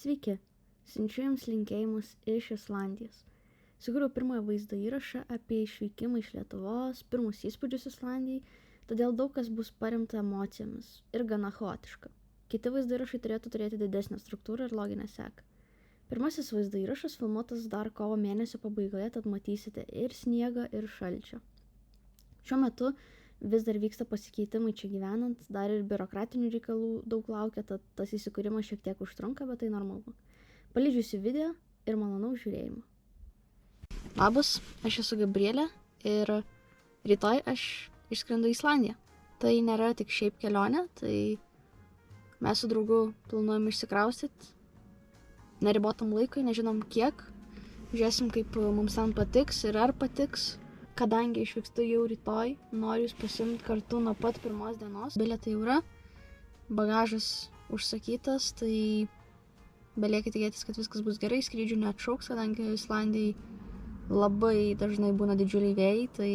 Sveiki, siunčiu Jums linkėjimus iš Islandijos. Sukūriau pirmąją vaizdo įrašą apie išvykimą iš Lietuvos, pirmus įspūdžius Islandijai, todėl daug kas bus paremta emocijomis ir gana chaotiška. Kiti vaizdo įrašai turėtų turėti didesnę struktūrą ir loginę seką. Pirmasis vaizdo įrašas filmuotas dar kovo mėnesio pabaigoje, tad matysite ir sniegą, ir šalčio. Šiuo metu vis dar vyksta pasikeitimai čia gyvenant, dar ir biurokratinių reikalų daug laukia, tad tas įsikūrimas šiek tiek užtrunka, bet tai normalu. Palydžiusiu video ir malonaus žiūrėjimo. Labas, aš esu Gabrielė ir rytoj aš išskrendu į Islandiją. Tai nėra tik šiaip kelionė, tai mes su draugu planuojam išsikraustyti neribotam laikui, nežinom kiek. Žiūrėsim, kaip mums ten patiks ir ar patiks. Kadangi išvykstu jau rytoj, noriu jūs pasiimti kartu nuo pat pirmos dienos. Bilietai jau yra, bagažas užsakytas, tai belieka tikėtis, kad viskas bus gerai, skrydžių neatšauks, kadangi Islandijai labai dažnai būna didžiuliai vėjai, tai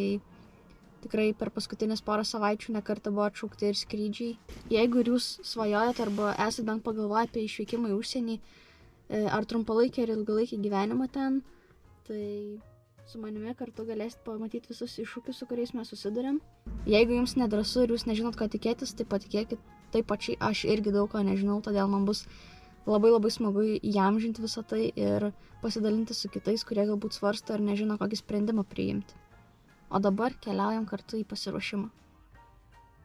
tikrai per paskutinės porą savaičių nekartą buvo atšaukti ir skrydžiai. Jeigu ir jūs svajojat arba esate bent pagalvoję apie išvykimą į užsienį, ar trumpalaikį ar ilgalaikį gyvenimą ten, tai su manimi kartu galėsit pamatyti visus iššūkius, su kuriais mes susidurėm. Jeigu jums nedrąsu ir jūs nežinot, ką tikėtis, tai patikėkit, taip pačiai aš irgi daug ko nežinau, todėl man bus labai smagu įamžinti visą tai ir pasidalinti su kitais, kurie galbūt svarsto ir nežino, kokį sprendimą priimti. O dabar keliaujam kartu į pasiruošimą.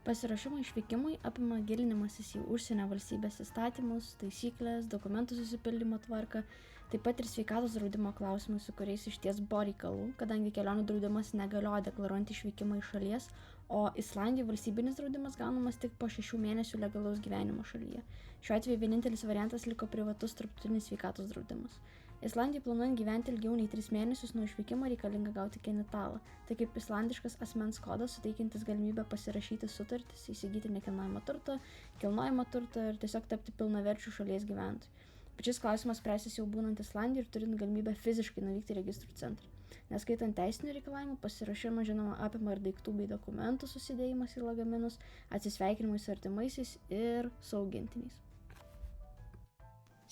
Pasiruošimo išvykimui apima gilinimasis į užsienio valstybės įstatymus, taisyklės, dokumentų susipildymo tvarką, taip pat ir sveikatos draudimo klausimai, su kuriais išties buvo reikalų, kadangi kelionių draudimas negalioja deklaruojant išvykimą iš šalies, o Islandijoje valstybinis draudimas gaunamas tik po 6 mėnesių legalaus gyvenimo šalyje. Šiuo atveju vienintelis variantas liko privatus tarptautinis sveikatos draudimas. Islandijoje planuojant gyventi ilgiau nei 3 mėnesius nuo išvykimo reikalinga gauti kenitalą, tai kaip islandiškas asmens kodas suteikiantis galimybę pasirašyti sutartis, įsigyti nekilnojamą turtą, kilnojamą turtą ir tiesiog tapti pilnaverčių šalies gyventojų. Bet šis klausimas spręsis jau būnant Islandijoje ir turint galimybę fiziškai nuvykti į registrų centrą. Neskaitant teisinių reikalavimų, pasiruošimas žinoma apima ir daiktų bei dokumentų susidėjimas į lagaminus, atsisveikinimai su artimaisiais ir su augintiniais.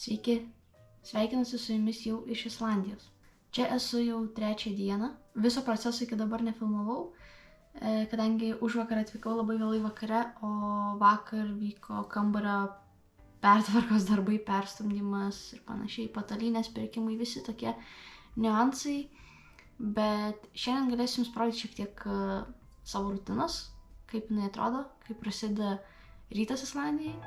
Sveiki, sveikinuosi su jumis jau iš Islandijos. Čia esu jau 3 dieną, viso proceso iki dabar nefilmavau, kadangi užvakar atvykau labai vėlai vakare, o vakar vyko kambario pertvarkos darbai, perstumdymas ir panašiai, patalynės pirkimai, visi tokie niuansai. Bet šiandien galėsiu jums parodyti šiek tiek savo rutinos, kaip jinai atrodo, kaip prasideda rytas Islandijai.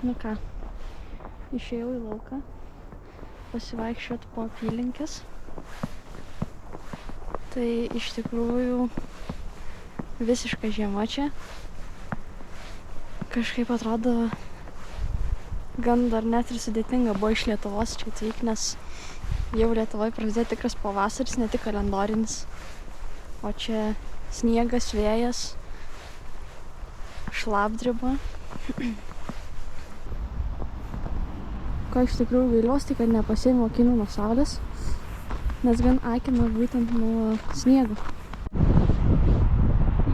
Nu ką, išėjau į lauką, pasivaikščioti po apylinkes. Tai iš tikrųjų visiška žiema čia. Kažkaip atrodo gan dar net ir sudėtinga buvo iš Lietuvos čia atvykti, nes jau Lietuvoje prasidėjo tikras pavasaris, ne tik kalendorinis. O čia sniegas, vėjas, šlapdriba. Ko iš tikrųjų gailiuosi, tai kad nepasiėmiau akinių nuo saulės, nes gan akina būtent nuo sniego.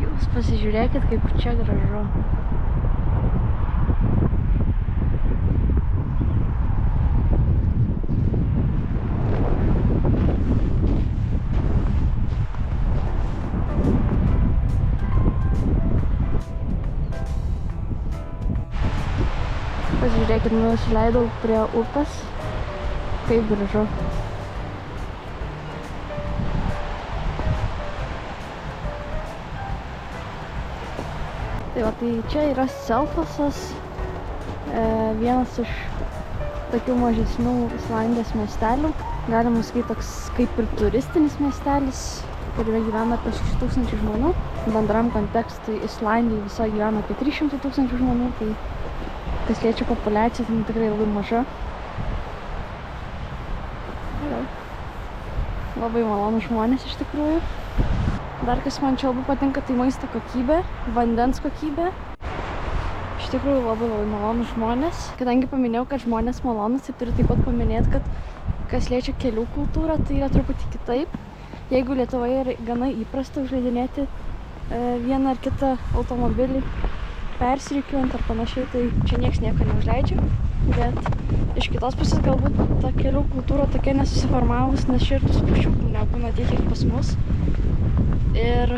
Jūs pasižiūrėkit, kaip čia gražu. Pasižiūrėkit, nusileidau prie upės, kaip gražu. Tai va, tai čia yra Selfosas, vienas iš tokių mažesnių Islandijos miestelių. Galima sakyti, toks kaip ir turistinis miestelis, kuriame gyvena apie 6000 žmonių. Bendram kontekstui Islandijai viso gyvena apie 300 000 žmonių, tai kas liečia populiaciją, tai tikrai labai maža. Labai malonūs žmonės iš tikrųjų. dar kas man čia labai patinka, tai maisto kokybė, vandens kokybė. Iš tikrųjų labai malonūs žmonės. Kadangi paminėjau, kad žmonės malonūs, tai turiu taip pat paminėti, kad kas liečia kelių kultūrą, tai yra truputį kitaip. Jeigu Lietuvoje yra gana įprasta užleidinėti vieną ar kitą automobilį, persirikiuojant ar panašiai, tai čia nieks nieko neužleidžia. Bet iš kitos pusės galbūt ta kelių kultūra tokia nesusiformavus, nes čia ir tų spūsčiukų nebūna tiek, kiek pas mus. Ir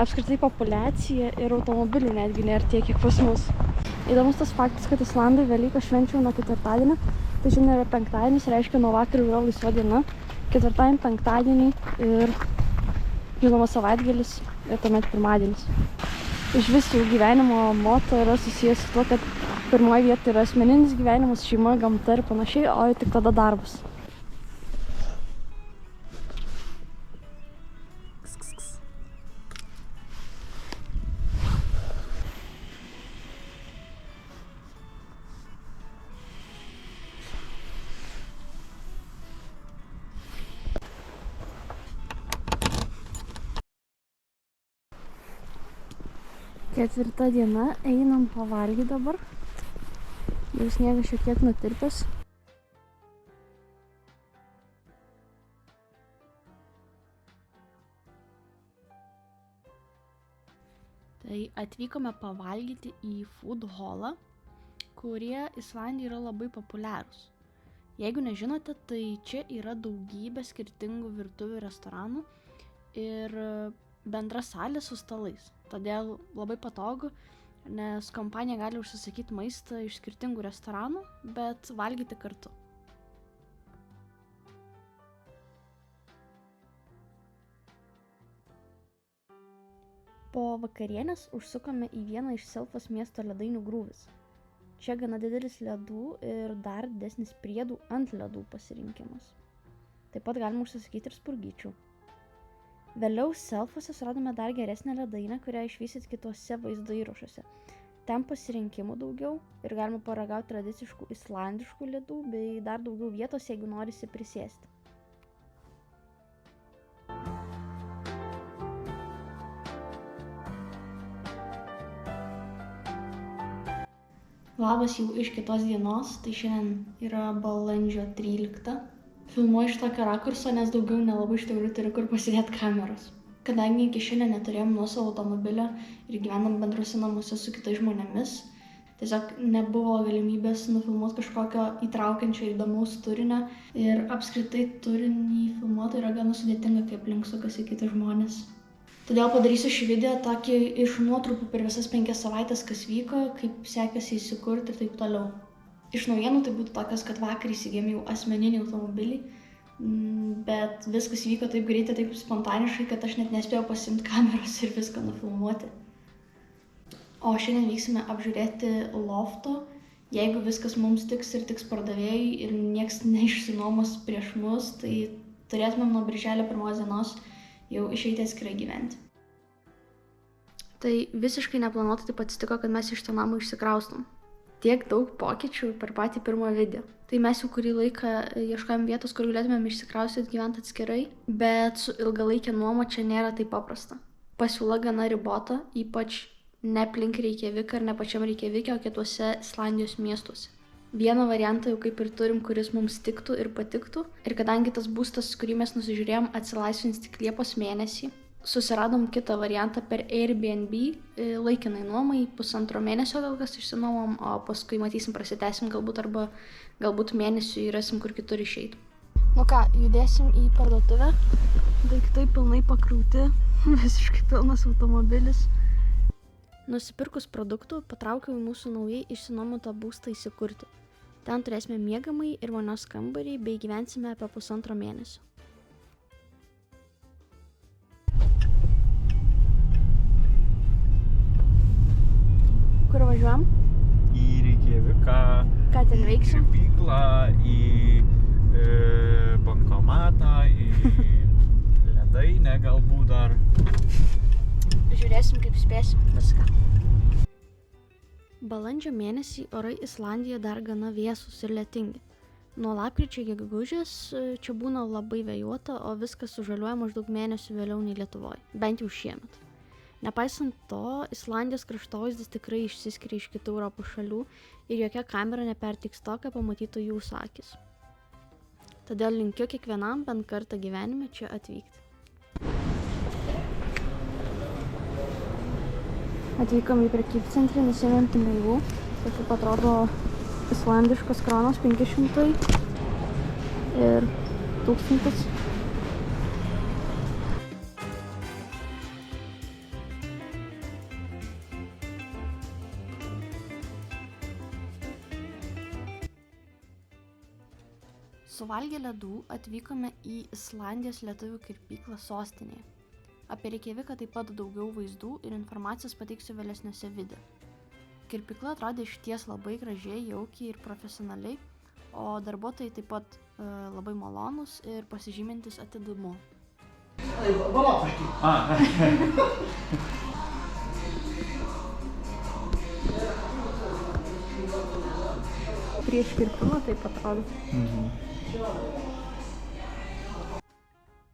apskritai populiacija ir automobilių netgi nėra tiek, kiek pas mus. Įdomus tas faktas, kad Islandai Velykas švenčia nuo ketvirtadienio, tai šiandien yra penktadienis, reiškia nuo vakar yra laisva diena, ketvirtadienį, penktadienį ir žinoma savaitgalis ir tuomet pirmadienis. Iš vis jų gyvenimo moto yra susijęs su tuo, kad pirmoje vietoje yra asmeninis gyvenimas, šeima, gamta ir panašiai, o tik tada darbas. Ketvirta diena, einam pavalgyti dabar. Jau sniegas šiek tiek nutirpęs. Tai atvykome pavalgyti į food hallą, kurie Islandijoje yra labai populiarūs. Jeigu nežinote, tai čia yra daugybė skirtingų virtuvių restoranų ir bendra salė su stalais. Todėl labai patogu, nes kompanija gali užsisakyti maistą iš skirtingų restoranų, bet valgyti kartu. Po vakarienės užsukome į vieną iš Selfos miesto ledainių grūvis. Čia gana didelis ledų ir dar didesnis priedų ant ledų pasirinkimas. Taip pat galima užsisakyti ir spurgyčių. Vėliau Selfose suradome dar geresnę ledainę, kurią išvysit kituose vaizdo įrašuose. Ten pasirinkimų daugiau ir galima paragauti tradiciškų islandiškų ledų bei dar daugiau vietos, jeigu norisi prisėsti. Labas jau iš kitos dienos, tai šiandien yra balandžio 13. Filmuoju iš tokio rakurso, nes daugiau nelabai iš tikrųjų turiu kur pasidėti kameros. Kadangi iki šiandien neturėjom nuosavo automobilio ir gyvenam bendruose namuose su kitais žmonėmis, tiesiog nebuvo galimybės nufilmuoti kažkokio įtraukiančio įdomaus turinio ir apskritai turinį filmuoti yra gana sudėtinga, kai aplink sukasi kiti žmonės. Todėl padarysiu šį video tokį iš nuotrupų per visas 5 savaitės, kas vyko, kaip sekėsi įsikurti ir taip toliau. Iš naujienų tai būtų tokios, kad vakar įsigėm jau asmeninį automobilį, bet viskas vyko taip greitai, taip spontaniškai, kad aš net nespėjau pasiimti kameros ir viską nufilmuoti. O šiandien vyksime apžiūrėti lofto. Jeigu viskas mums tiks ir tiks pardavėjai ir nieks neišsinuomos prieš mus, tai turėtumėm nuo birželio 1 dienos jau išeiti atskirai gyventi. Tai visiškai neplanuotai taip atsitiko, kad mes iš to namo išsikraustom. Tiek daug pokyčių per patį pirmą video. Tai mes jau kurį laiką ieškojom vietos, kur galėtumėm išsikraustyti gyventi atskirai, bet su ilgalaikė nuoma čia nėra taip paprasta. Pasiūla gana ribota, ypač ne aplink Reikjaviką ir ne pačiam Reikjavike, o kituose Islandijos miestuose. Vieną variantą jau kaip ir turim, kuris mums tiktų ir patiktų. Ir kadangi tas būstas, kurį mes nusižiūrėjom, atsilaisvins tik Liepos mėnesį, susiradom kitą variantą per Airbnb, laikinai nuomai, 1,5 mėnesio gal kas išsinuomom, o paskui matysim, prasitęsim galbūt arba galbūt mėnesių įrasim kur kitur išeit. Nu ką, judėsim į parduotuvę. Daiktai pilnai pakrauti, visiškai pilnas automobilis. Nusipirkus produktų, patraukiau į mūsų naujai išsinuomotą būstą įsikurti. Ten turėsime miegamąjį ir vonios kambarį bei gyvensime apie 1,5 mėnesio. Kur važiuojam? Į Reikjaviką. Ką ten veiksim? Į kirpyklą, į bankomatą, į ledainę galbūt dar. Žiūrėsim, kaip spėsim viską. Balandžio mėnesį orai Islandijoje dar gana vėsūs ir lietingi. Nuo lapkričio iki gegužės čia būna labai vėjuota, o viskas sužaliuoja maždaug mėnesių vėliau nei Lietuvoje, bent jau šiemet. Nepaisant to, Islandijos kraštovaizdis tikrai išsiskiria iš kitų Europos šalių ir jokia kamera neperteiks to, ką pamatytų jūsų akis. Todėl linkiu kiekvienam bent kartą gyvenime čia atvykti. Atvykom į prekybcentrį, nusiėmėm pinigų. Tai kaip atrodo islandiškos kronos 500 ir 1000. Suvalgę ledų atvykome į Islandijos lietuvių kirpyklą sostinėje. Apie Reikjaviką taip pat daugiau vaizdų ir informacijos pateiksiu vėlesniuose video. Kirpykla atrodė išties labai gražiai, jaukiai ir profesionaliai, o darbuotojai taip pat labai malonūs ir pasižymintis atidumu. Prieš kirpimą taip atrodo.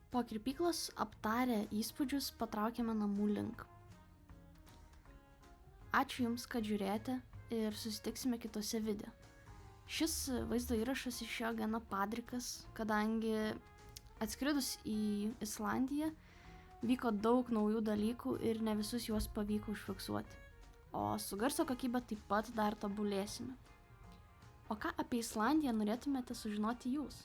Po kirpyklos aptarę įspūdžius patraukėme namų link. Ačiū Jums, kad žiūrėjote ir susitiksime kitose video. Šis vaizdo įrašas išėjo gana padrikas, kadangi atskridus į Islandiją vyko daug naujų dalykų ir ne visus juos pavyko užfiksuoti. O su garso kokybė taip pat dar tobulėsime. O ką apie Islandiją norėtumėte sužinoti Jūs?